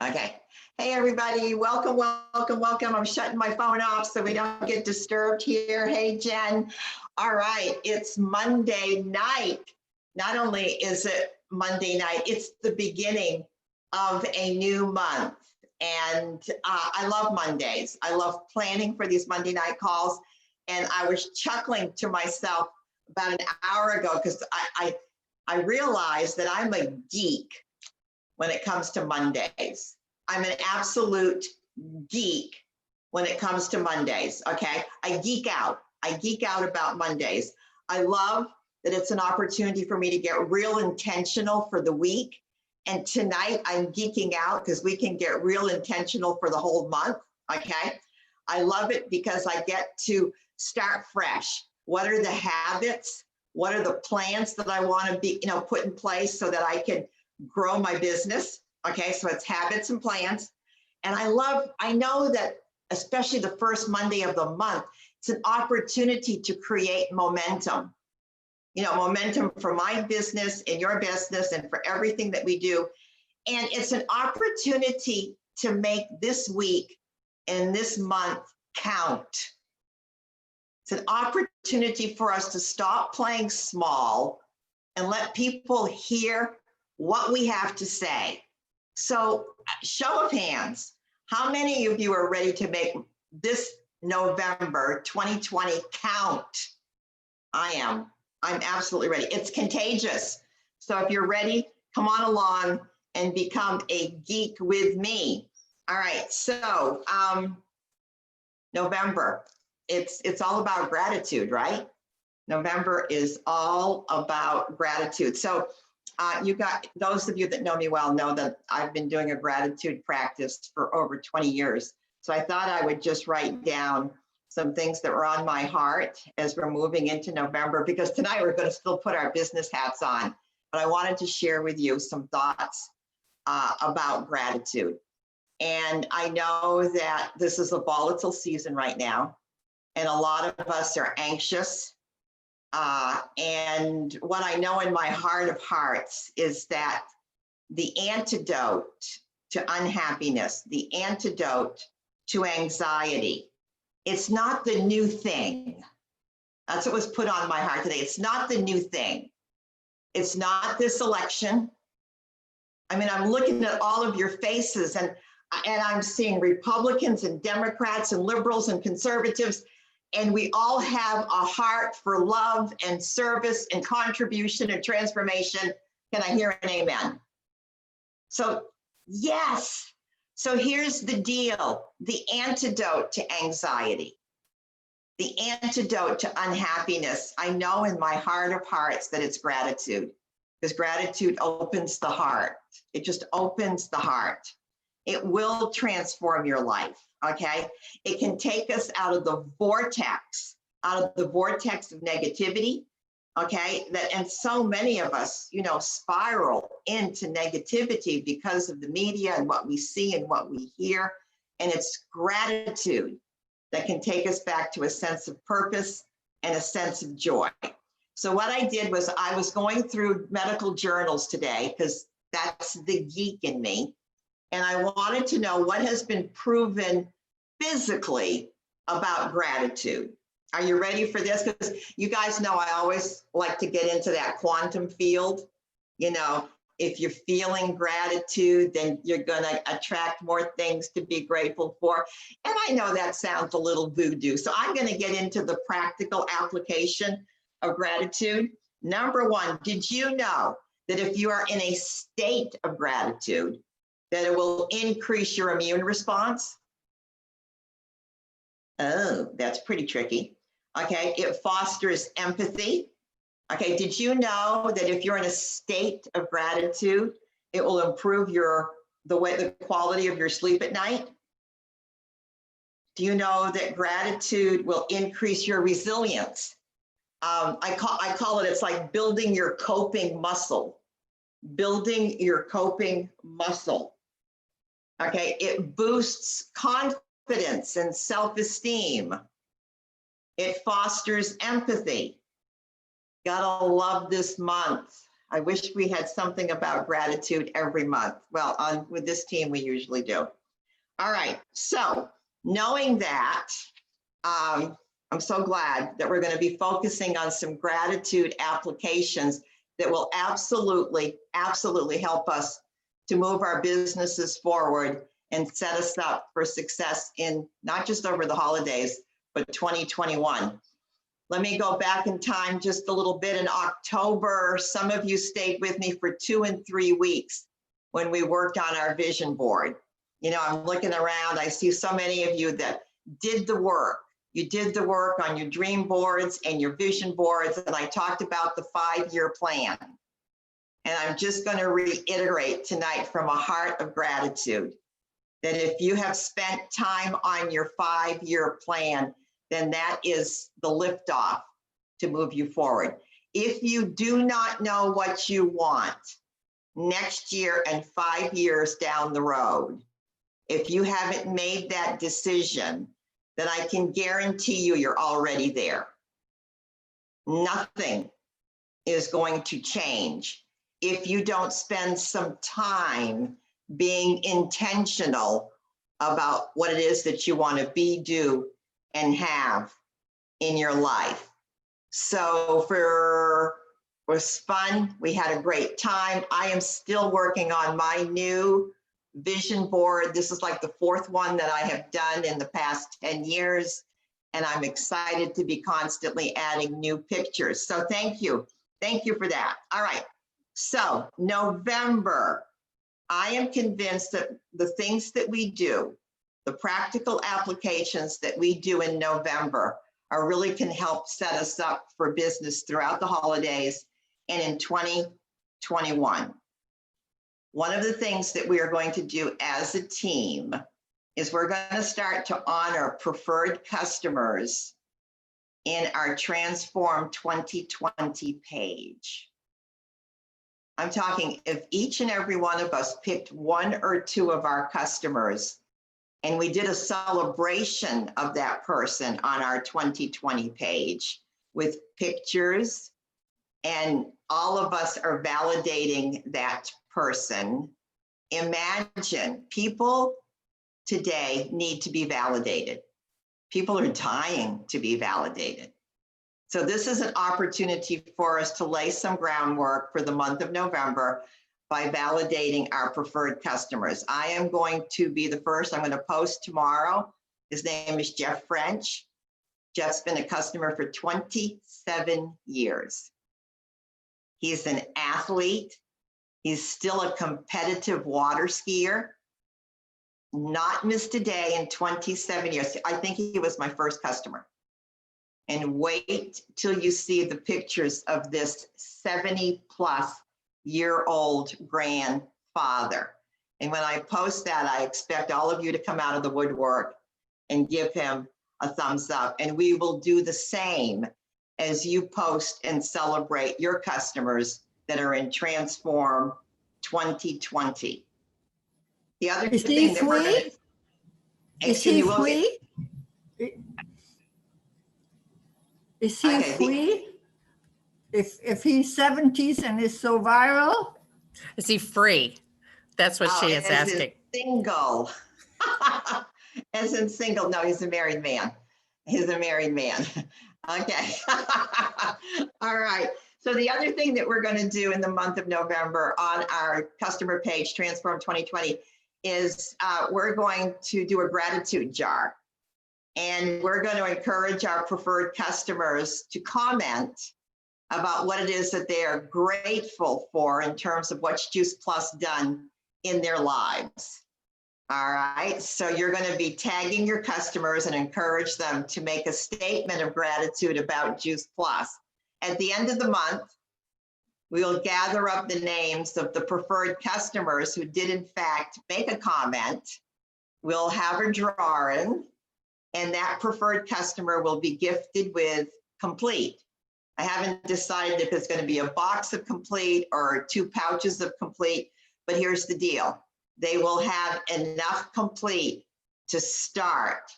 Okay. Hey, everybody. Welcome, welcome, welcome. I'm shutting my phone off so we don't get disturbed here. Hey, Jen. All right. It's Monday night. Not only is it Monday night, it's the beginning of a new month. And I love Mondays. I love planning for these Monday night calls. And I was chuckling to myself about an hour ago because I realized that I'm a geek when it comes to Mondays. I'm an absolute geek when it comes to Mondays, okay? I geek out. I geek out about Mondays. I love that it's an opportunity for me to get real intentional for the week. And tonight I'm geeking out because we can get real intentional for the whole month, okay? I love it because I get to start fresh. What are the habits? What are the plans that I want to put in place so that I can grow my business? Okay, so it's habits and plans. And I know that especially the first Monday of the month, it's an opportunity to create momentum. Momentum for my business and your business and for everything that we do. And it's an opportunity to make this week and this month count. It's an opportunity for us to stop playing small and let people hear what we have to say. So, show of hands, how many of you are ready to make this November 2020 count? I am. I'm absolutely ready. It's contagious. So if you're ready, come on along and become a geek with me. All right. So November, it's all about gratitude, right? November is all about gratitude. So you got those of you that know me well know that I've been doing a gratitude practice for over 20 years. So I thought I would just write down some things that were on my heart as we're moving into November, because tonight we're going to still put our business hats on. But I wanted to share with you some thoughts about gratitude. And I know that this is a volatile season right now, and a lot of us are anxious. And what I know in my heart of hearts is that the antidote to unhappiness, the antidote to anxiety, it's not the new thing. That's what was put on my heart today. It's not the new thing. It's not this election. I mean, I'm looking at all of your faces and I'm seeing Republicans and Democrats and liberals and conservatives, and we all have a heart for love and service and contribution and transformation. Can I hear an amen? So, yes. So here's the deal, the antidote to anxiety, the antidote to unhappiness. I know in my heart of hearts that it's gratitude, because gratitude opens the heart. It just opens the heart. It will transform your life, okay? It can take us out of the vortex of negativity, okay? And so many of us, spiral into negativity because of the media and what we see and what we hear. And it's gratitude that can take us back to a sense of purpose and a sense of joy. So what I did was I was going through medical journals today, because that's the geek in me. And I wanted to know what has been proven physically about gratitude. Are you ready for this? Because you guys know I always like to get into that quantum field. If you're feeling gratitude, then you're going to attract more things to be grateful for. And I know that sounds a little voodoo. So I'm going to get into the practical application of gratitude. Number one, did you know that if you are in a state of gratitude, that it will increase your immune response? Oh, that's pretty tricky. Okay, it fosters empathy. Okay, did you know that if you're in a state of gratitude, it will improve the quality of your sleep at night? Do you know that gratitude will increase your resilience? I call it, it's like building your coping muscle. Building your coping muscle. Okay, it boosts confidence and self-esteem. It fosters empathy. Gotta love this month. I wish we had something about gratitude every month. Well, with this team, we usually do. All right, so knowing that, I'm so glad that we're going to be focusing on some gratitude applications that will absolutely, absolutely help us to move our businesses forward and set us up for success in not just over the holidays, but 2021. Let me go back in time just a little bit. In October, some of you stayed with me for 2 and 3 weeks when we worked on our vision board. You know, I'm looking around, I see so many of you that did the work. You did the work on your dream boards and your vision boards, and I talked about the 5-year plan. And I'm just going to reiterate tonight from a heart of gratitude that if you have spent time on your 5-year plan, then that is the liftoff to move you forward. If you do not know what you want next year and 5 years down the road, if you haven't made that decision, then I can guarantee you you're already there. Nothing is going to change if you don't spend some time being intentional about what it is that you want to be, do, and have in your life. So it was fun. We had a great time. I am still working on my new vision board. This is like the 4th one that I have done in the past 10 years. And I'm excited to be constantly adding new pictures. So thank you. Thank you for that. All right. So November, I am convinced that the things that we do, the practical applications that we do in November really can help set us up for business throughout the holidays and in 2021. One of the things that we are going to do as a team is we're going to start to honor preferred customers in our Transform 2020 page. I'm talking if each and every one of us picked 1 or 2 of our customers and we did a celebration of that person on our 2020 page with pictures, and all of us are validating that person. Imagine, people today need to be validated. People are dying to be validated. So this is an opportunity for us to lay some groundwork for the month of November by validating our preferred customers. I am going to be the first. I'm going to post tomorrow. His name is Jeff French. Jeff's been a customer for 27 years. He's an athlete. He's still a competitive water skier. Not missed a day in 27 years. I think he was my first customer. And wait till you see the pictures of this 70-plus-year-old grandfather. And when I post that, I expect all of you to come out of the woodwork and give him a thumbs up. And we will do the same as you post and celebrate your customers that are in Transform 2020. The other thing that we're going to... Is he free? Is he free? If he's 70s and is so viral? Is he free? That's what she is asking. Single. As in single. No, he's a married man. He's a married man. Okay. All right. So the other thing that we're going to do in the month of November on our customer page, Transform 2020, is we're going to do a gratitude jar. And we're going to encourage our preferred customers to comment about what it is that they are grateful for in terms of what's Juice Plus done in their lives. All right, so you're going to be tagging your customers and encourage them to make a statement of gratitude about Juice Plus. At the end of the month, we'll gather up the names of the preferred customers who did in fact make a comment. We'll have a drawing, and that preferred customer will be gifted with Complete. I haven't decided if it's going to be a box of Complete or 2 pouches of Complete, but here's the deal. They will have enough Complete to start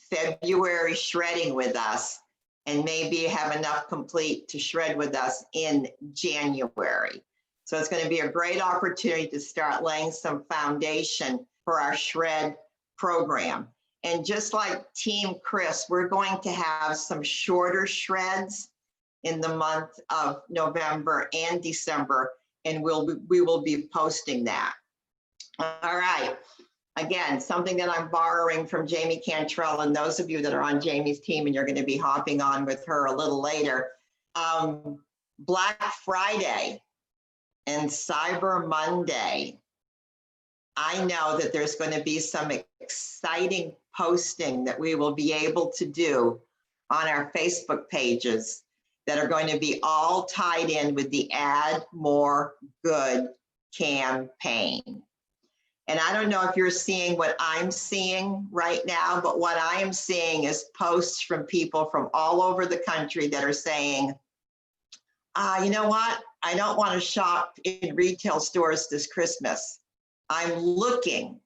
February shredding with us, and maybe have enough Complete to shred with us in January. So it's going to be a great opportunity to start laying some foundation for our shred program. And just like Team Chris, we're going to have some shorter shreds in the month of November and December, and we will be posting that. All right. Again, something that I'm borrowing from Jamie Cantrell, and those of you that are on Jamie's team and you're going to be hopping on with her a little later, Black Friday and Cyber Monday. I know that there's going to be some exciting posting that we will be able to do on our Facebook pages that are going to be all tied in with the Add More Good campaign. And I don't know if you're seeing what I'm seeing right now, but what I am seeing is posts from people from all over the country that are saying, you know what? I don't want to shop in retail stores this Christmas. I am looking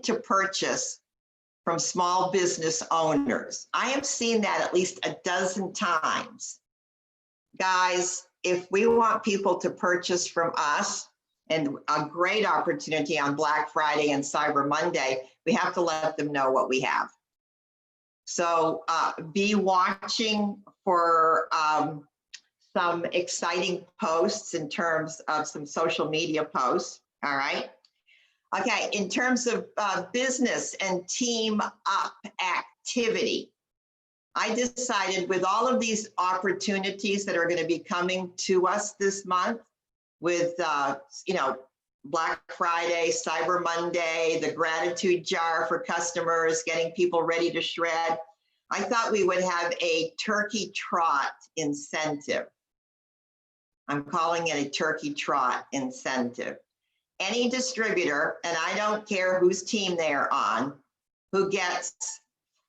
to purchase from small business owners. I have seen that at least a dozen times. Guys, if we want people to purchase from us, and a great opportunity on Black Friday and Cyber Monday, we have to let them know what we have. So be watching for some exciting posts in terms of some social media posts, all right? Okay, in terms of business and team up activity, I decided with all of these opportunities that are going to be coming to us this month, with Black Friday, Cyber Monday, the gratitude jar for customers, getting people ready to shred, I thought we would have a turkey trot incentive. I'm calling it a turkey trot incentive. Any distributor, and I don't care whose team they're on, who gets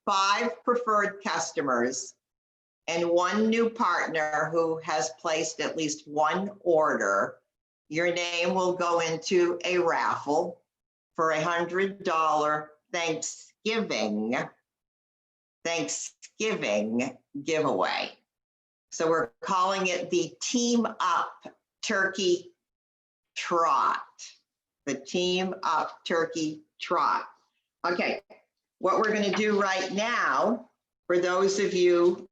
5 preferred customers and 1 new partner who has placed at least 1 order, your name will go into a raffle for a $100 Thanksgiving giveaway. So we're calling it the Team Up Turkey Trot. The Team Up Turkey Trot. Okay, what we're going to do right now, for those of you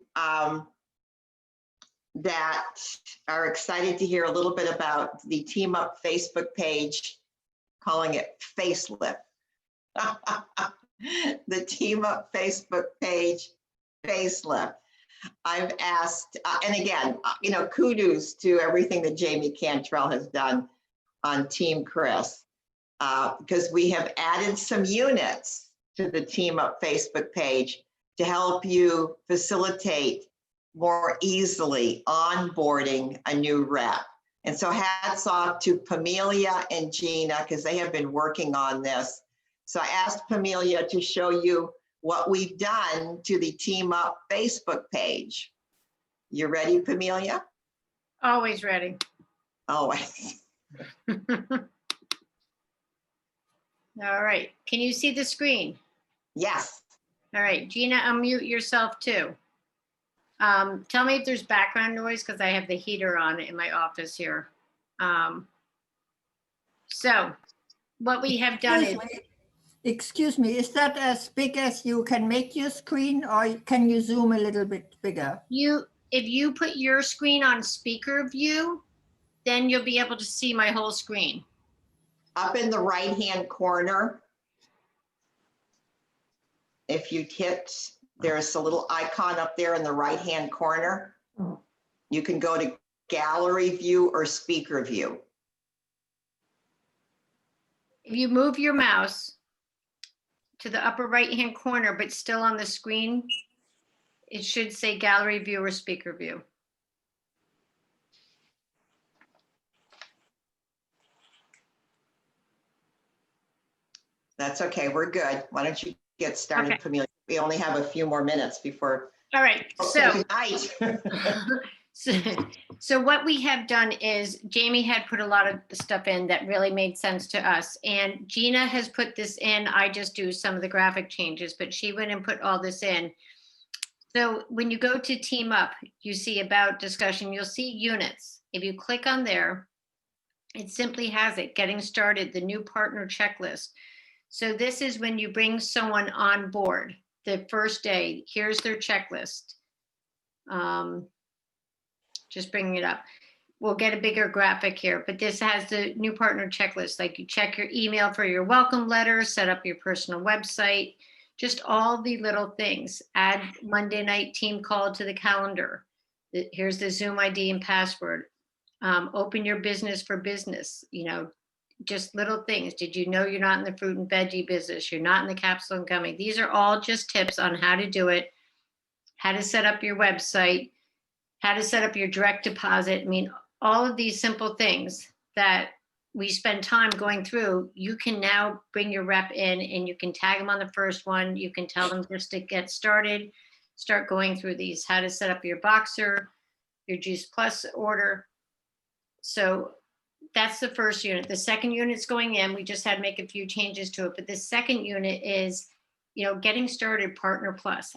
that are excited to hear a little bit about the Team Up Facebook page, calling it Facelift. The Team Up Facebook page, Facelift. I've asked, and again, kudos to everything that Jamie Cantrell has done on Team Chris, because we have added some units to the Team Up Facebook page to help you facilitate more easily onboarding a new rep. And so hats off to Pamelia and Gina, because they have been working on this. So I asked Pamelia to show you what we've done to the Team Up Facebook page. You ready, Pamelia? Always ready. Always. All right. Can you see the screen? Yes. All right. Gina, unmute yourself too. Tell me if there's background noise because I have the heater on in my office here. So what we have done is... Excuse me, is that as big as you can make your screen, or can you zoom a little bit bigger? If you put your screen on speaker view, then you'll be able to see my whole screen. Up in the right-hand corner, if you hit, there's a little icon up there in the right-hand corner. You can go to gallery view or speaker view. If you move your mouse to the upper right-hand corner, but still on the screen, it should say gallery view or speaker view. That's okay, we're good. Why don't you get started, Okay. Pamelia? We only have a few more minutes before. All right, so. Good night. So what we have done is Jamie had put a lot of stuff in that really made sense to us. And Gina has put this in. I just do some of the graphic changes, but she went and put all this in. So when you go to Team Up, you see about discussion, you'll see units. If you click on there, It simply has it, getting started, the new partner checklist. So this is when you bring someone on board the first day, here's their checklist. Just bringing it up. We'll get a bigger graphic here, but this has the new partner checklist. Like you check your email for your welcome letter, set up your personal website, just all the little things. Add Monday night team call to the calendar. Here's the Zoom ID and password. Open your business for business, just little things. Did you know you're not in the fruit and veggie business? You're not in the capsule and gummy. These are all just tips on how to do it, how to set up your website, how to set up your direct deposit. I mean, all of these simple things that we spend time going through, you can now bring your rep in and you can tag them on the first one. You can tell them just to get started, start going through these, how to set up your Boxer, your Juice Plus order. So that's the first unit. The second unit's going in. We just had to make a few changes to it. But the second unit is, getting started Partner Plus.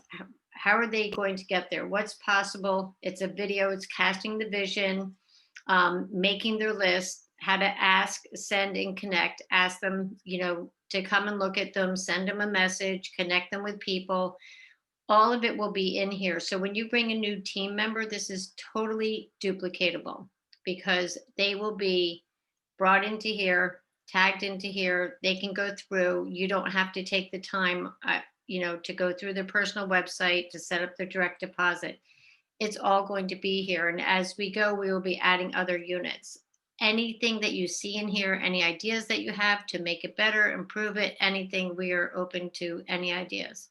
How are they going to get there? What's possible? It's a video. It's casting the vision, making their list, how to ask, send, and connect. Ask them, to come and look at them, send them a message, connect them with people. All of it will be in here. So when you bring a new team member, this is totally duplicatable because they will be brought into here, tagged into here. They can go through. You don't have to take the time, to go through their personal website to set up their direct deposit. It's all going to be here. And as we go, we will be adding other units. Anything that you see in here, any ideas that you have to make it better, improve it, anything, we are open to any ideas.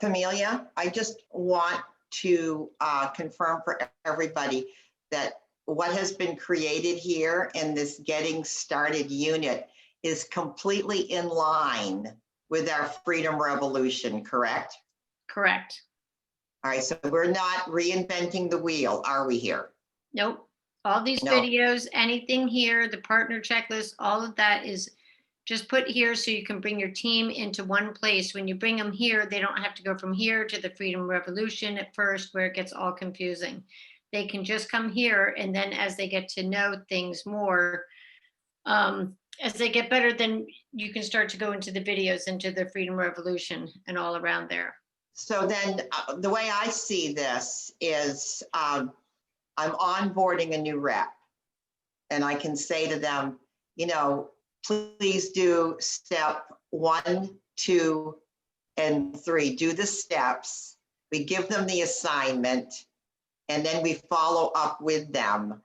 Camelia, I just want to confirm for everybody that what has been created here in this getting started unit is completely in line with our Freedom Revolution, correct? Correct. All right, so we're not reinventing the wheel, are we here? Nope. All these No. videos, anything here, the partner checklist, all of that is just put here so you can bring your team into one place. When you bring them here, they don't have to go from here to the Freedom Revolution at first where it gets all confusing. They can just come here, and then as they get to know things more, as they get better, then you can start to go into the videos, into the Freedom Revolution and all around there. So then the way I see this is I'm onboarding a new rep, and I can say to them, please do step 1, 2, and 3. Do the steps. We give them the assignment, and then we follow up with them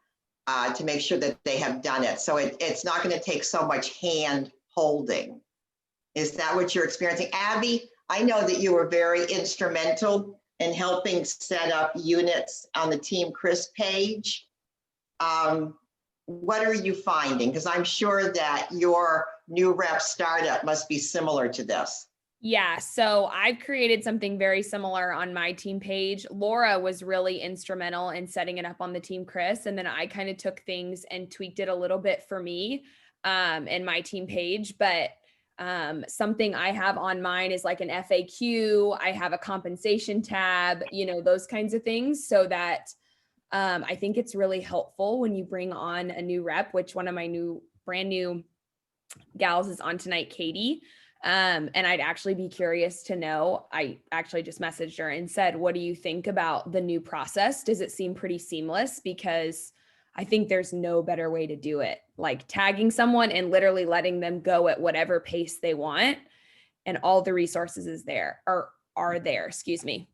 to make sure that they have done it. So it's not going to take so much hand holding. Is that what you're experiencing? Abby, I know that you were very instrumental in helping set up units on the Team Chris page. What are you finding? Because I'm sure that your new rep startup must be similar to this. Yeah, so I've created something very similar on my team page. Laura was really instrumental in setting it up on the Team Chris, and then I kind of took things and tweaked it a little bit for me in my team page. But something I have on mine is like an FAQ. I have a compensation tab, those kinds of things, so that I think it's really helpful when you bring on a new rep, which one of my brand new gals is on tonight, Katie. And I'd actually be curious to know, I actually just messaged her and said, what do you think about the new process? Does it seem pretty seamless? Because I think there's no better way to do it. Like tagging someone and literally letting them go at whatever pace they want. And all the resources are there, excuse me.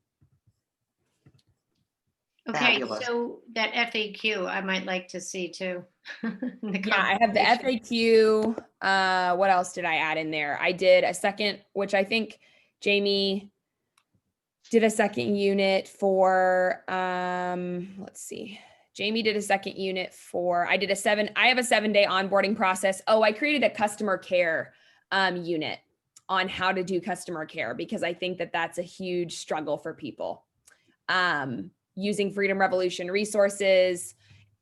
Okay, Fabulous. so that FAQ I might like to see too. Yeah, I have the FAQ. What else did I add in there? I did a second, which I think Jamie did a second unit for, let's see. Jamie did a second unit I have a 7-day onboarding process. Oh, I created a customer care unit on how to do customer care, because I think that that's a huge struggle for people. Using Freedom Revolution resources.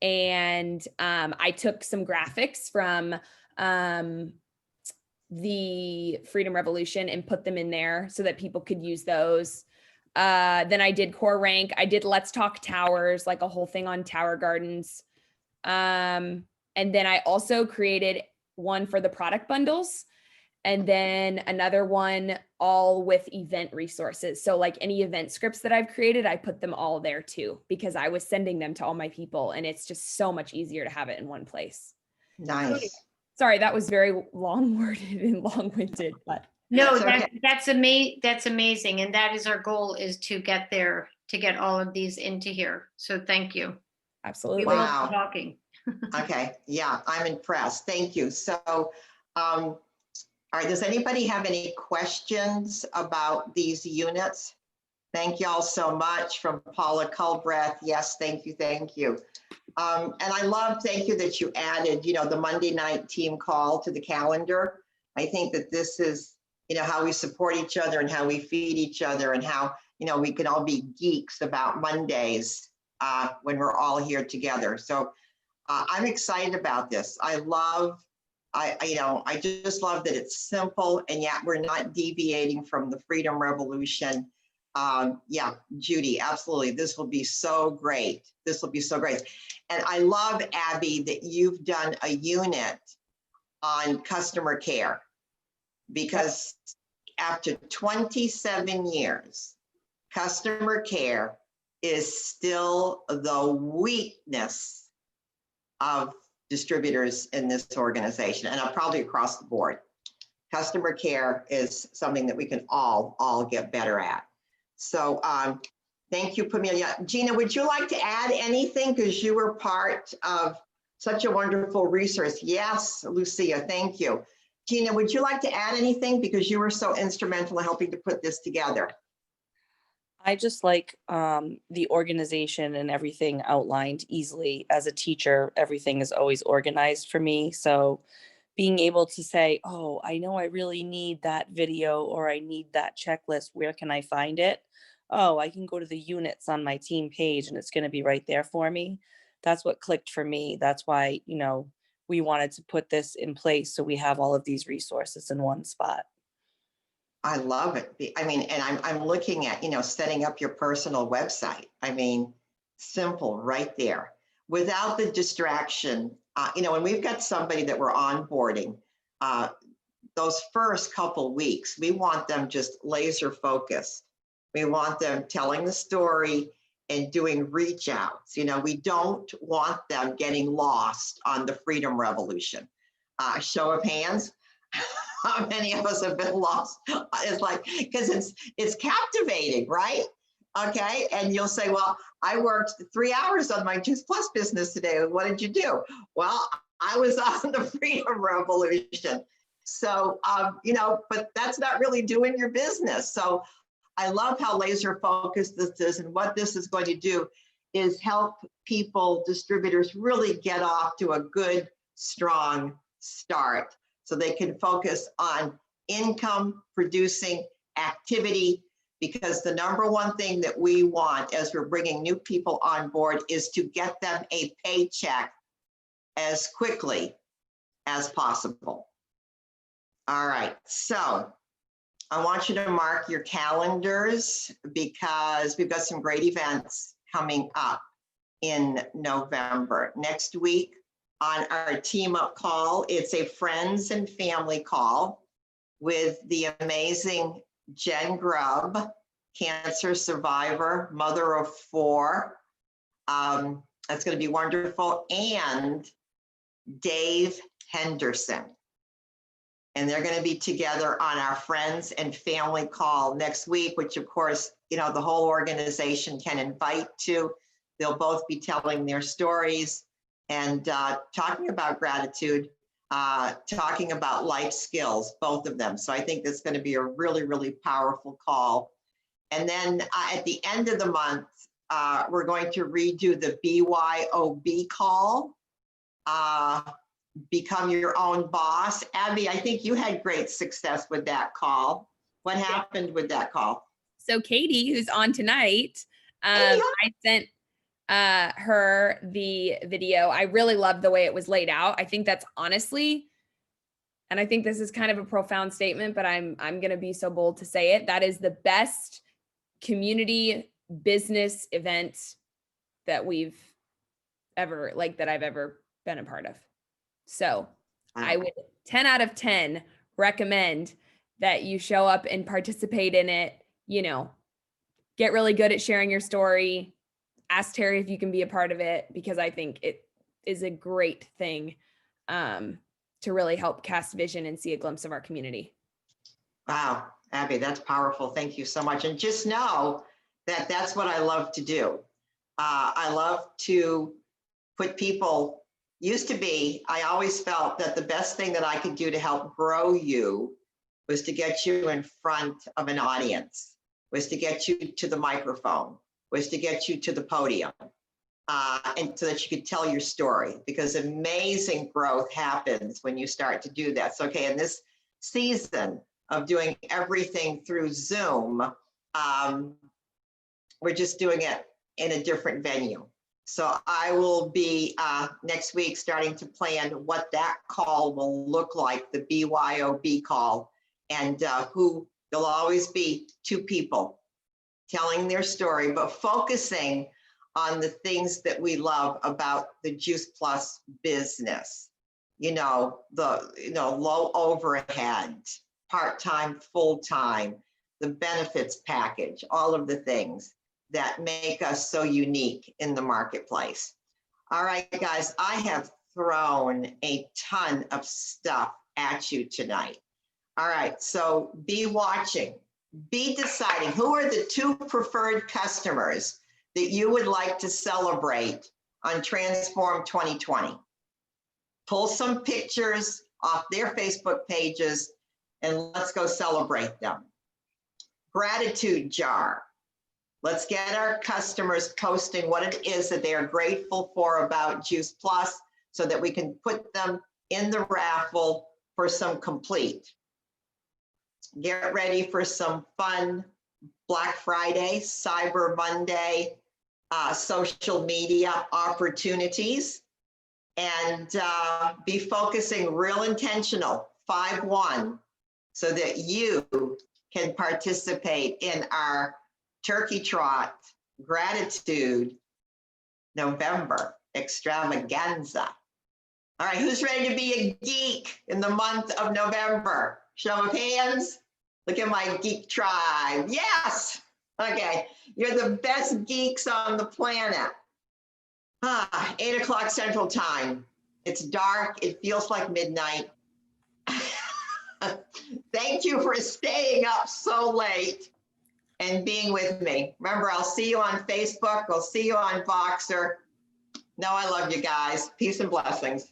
And I took some graphics from the Freedom Revolution and put them in there so that people could use those. Then I did Core Rank. I did Let's Talk Towers, like a whole thing on Tower Gardens. And then I also created one for the product bundles, and then another one all with event resources. So like any event scripts that I've created, I put them all there too, because I was sending them to all my people, and it's just so much easier to have it in one place. Nice. Sorry, that was very long worded and long winded, but No, That's okay. that's amazing. And that is our goal, is to get there, to get all of these into here. So thank you. We absolutely. will Wow. be talking. Okay, yeah, I'm impressed. Thank you. So, all right, does anybody have any questions about these units? Thank you all so much. From Paula Culbreth. Yes, thank you, thank you. And I love, thank you that you added, the Monday night team call to the calendar. I think that this is, how we support each other and how we feed each other, and how, we can all be geeks about Mondays when we're all here together. So I'm excited about this. I just love that it's simple, and yet we're not deviating from the Freedom Revolution. Yeah, Judy, absolutely. This will be so great. This will be so great. And I love, Abby, that you've done a unit on customer care, because after 27 years, customer care is still the weakness of distributors in this organization, and probably across the board. Customer care is something that we can all get better at. So thank you, Pamelia. Gina, would you like to add anything, because you were part of such a wonderful resource? Yes, Lucia, thank you. Gina, would you like to add anything, because you were so instrumental in helping to put this together? I just like the organization and everything outlined easily. As a teacher, everything is always organized for me. So being able to say, oh, I know I really need that video, or I need that checklist. Where can I find it? Oh, I can go to the units on my team page and it's going to be right there for me. That's what clicked for me. That's why, we wanted to put this in place, so we have all of these resources in one spot. I love it. And I'm looking at, setting up your personal website. Simple right there, without the distraction. When we've got somebody that we're onboarding, those first couple weeks, we want them just laser focused. We want them telling the story and doing reach outs. We don't want them getting lost on the Freedom Revolution. Show of hands. How many of us have been lost? It's like, because it's captivating, right? Okay, and you'll say, well, I worked 3 hours on my Juice Plus business today. What did you do? Well, I was on the Freedom Revolution. So, but that's not really doing your business. So I love how laser focused this is, and what this is going to do is help people, distributors, really get off to a good, strong start, so they can focus on income producing activity, because the number one thing that we want as we're bringing new people on board is to get them a paycheck as quickly as possible. All right, so I want you to mark your calendars, because we've got some great events coming up in November. Next week, on our team up call, it's a friends and family call with the amazing Jen Grubb, cancer survivor, mother of 4. That's going to be wonderful. And Dave Henderson. And they're going to be together on our friends and family call next week, which of course, the whole organization can invite to. They'll both be telling their stories and talking about gratitude, talking about life skills, both of them. So I think that's going to be a really, really powerful call. And then at the end of the month, we're going to redo the BYOB call, Become Your Own Boss. Abby, I think you had great success with that call. What happened with that call? So Katie, who's on tonight, Hey, I sent her the video. I really loved the way it was laid out. I think that's honestly, and I think this is kind of a profound statement, but I'm going to be so bold to say it. That is the best community business event that we've ever, that I've ever been a part of. So I would 10 out of 10 recommend that you show up and participate in it, you know, get really good at sharing your story. Ask Terry if you can be a part of it, because I think it is a great thing to really help cast vision and see a glimpse of our community. Wow, Abby, that's powerful. Thank you so much. And just know that that's what I love to do. I love to put people, used to be, I always felt that the best thing that I could do to help grow you was to get you in front of an audience, was to get you to the microphone, was to get you to the podium, and so that you could tell your story, because amazing growth happens when you start to do that. So, okay, in this season of doing everything through Zoom, we're just doing it in a different venue. So I will be next week starting to plan what that call will look like, the BYOB call, and who there'll always be two people telling their story, but focusing on the things that we love about the Juice Plus business. You know, low overhead, part-time, full-time, the benefits package, all of the things that make us so unique in the marketplace. All right, guys, I have thrown a ton of stuff at you tonight. All right, so be watching, be deciding who are the 2 preferred customers that you would like to celebrate on Transform 2020. Pull some pictures off their Facebook pages and let's go celebrate them. Gratitude jar. Let's get our customers posting what it is that they are grateful for about Juice Plus so that we can put them in the raffle for some complete. Get ready for some fun Black Friday, Cyber Monday, social media opportunities, and be focusing real intentional, 5-1, so that you can participate in our Turkey Trot Gratitude November extravaganza. All right, who's ready to be a geek in the month of November? Show of hands. Look at my geek tribe. Yes. Okay, you're the best geeks on the planet. 8 o'clock Central Time. It's dark. It feels like midnight. Thank you for staying up so late and being with me. Remember, I'll see you on Facebook. I'll see you on Voxer. No, I love you guys. Peace and blessings.